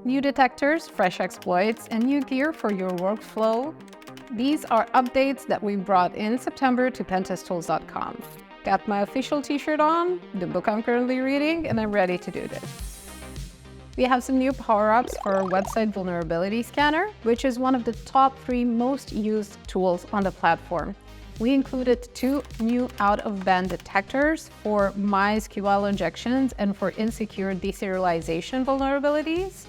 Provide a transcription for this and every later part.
New detectors, fresh exploits, and new gear for your workflow. These are updates that we brought in September to Pentest-Tools.com. Got my official t-shirt on, the book I'm currently reading, and I'm ready to do this. We have some new power-ups for our website vulnerability scanner, which is one of the top 3 most used tools on the platform. We included 2 new out-of-band detectors for MySQL injections and for insecure deserialization vulnerabilities.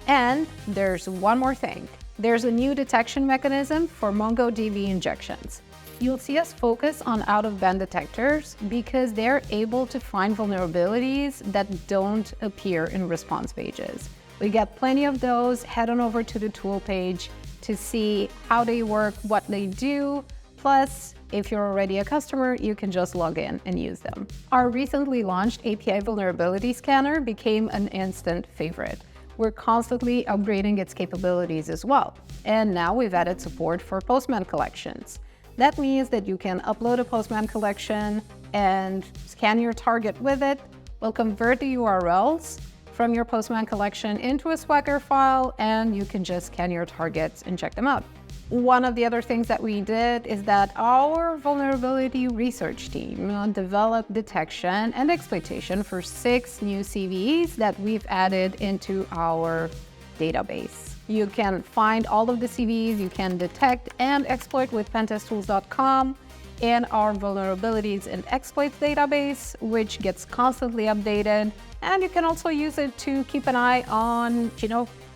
And there's one more thing. There's a new detection mechanism for MongoDB injections. You'll see us focus on out-of-band detectors because they're able to find vulnerabilities that don't appear in response pages. We get plenty of those. Head on over to the tool page to see how they work, what they do. Plus, if you're already a customer, you can just log in and use them. Our recently launched API vulnerability scanner became an instant favorite. We're constantly upgrading its capabilities as well. And now we've added support for Postman collections. That means that you can upload a Postman collection and scan your target with it. We'll convert the URLs from your Postman collection into a Swagger file, and you can just scan your targets and check them out. One of the other things that we did is that our vulnerability research team developed detection and exploitation for 6 new CVEs that we've added into our database. You can find all of the CVEs you can detect and exploit with Pentest-Tools.com in our vulnerabilities and exploits database, which gets constantly updated. And you can also use it to keep an eye on,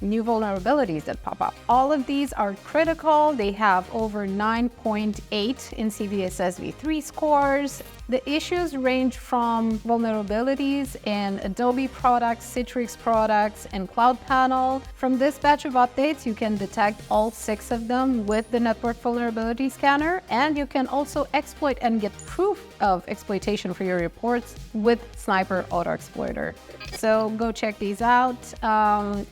new vulnerabilities that pop up. All of these are critical. They have over 9.8 in CVEs v3 scores. The issues range from vulnerabilities in Adobe products, Citrix products, and CloudPanel. From this batch of updates, you can detect all 6 of them with the network vulnerability scanner, and you can also exploit and get proof of exploitation for your reports with Sniper Auto Exploiter. So go check these out.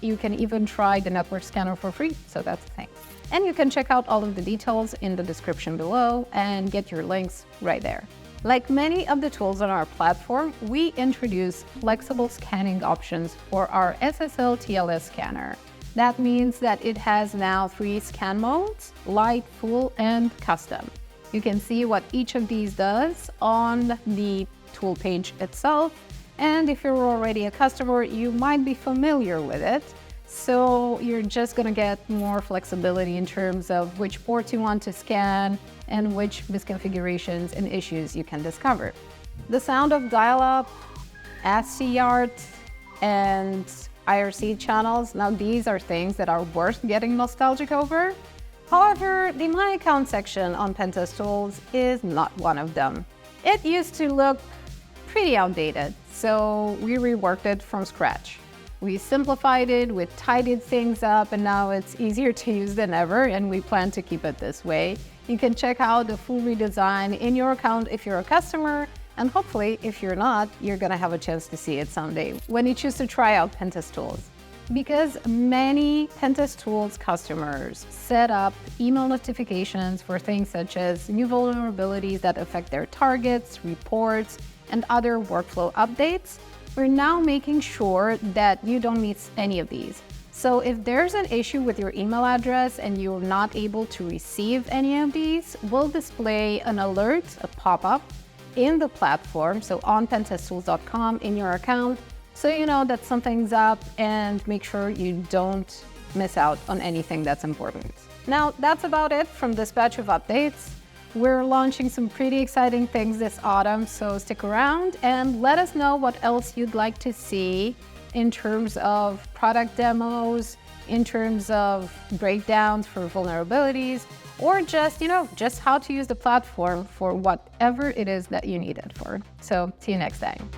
You can even try the network scanner for free, so that's the thing. And you can check out all of the details in the description below and get your links right there. Like many of the tools on our platform, we introduce flexible scanning options for our SSL TLS scanner. That means that it has now 3 scan modes: light, full, and custom. You can see what each of these does on the tool page itself. And if you're already a customer, you might be familiar with it. So you're just going to get more flexibility in terms of which ports you want to scan and which misconfigurations and issues you can discover. The sound of dial-up, ASCII art, and IRC channels, now these are things that are worth getting nostalgic over. However, the My Account section on Pentest-Tools is not one of them. It used to look pretty outdated, so we reworked it from scratch. We simplified it, we tidied things up, and now it's easier to use than ever, and we plan to keep it this way. You can check out the full redesign in your account if you're a customer, and hopefully, if you're not, you're gonna have a chance to see it someday when you choose to try out Pentest-Tools. Because many Pentest-Tools customers set up email notifications for things such as new vulnerabilities that affect their targets, reports, and other workflow updates, we're now making sure that you don't miss any of these. So if there's an issue with your email address and you're not able to receive any of these, we'll display an alert, a pop-up in the platform, so on Pentest-Tools.com in your account, so you know that something's up and make sure you don't miss out on anything that's important. Now, that's about it from this batch of updates. We're launching some pretty exciting things this autumn, so stick around and let us know what else you'd like to see in terms of product demos, in terms of breakdowns for vulnerabilities, or just how to use the platform for whatever it is that you need it for. So see you next time.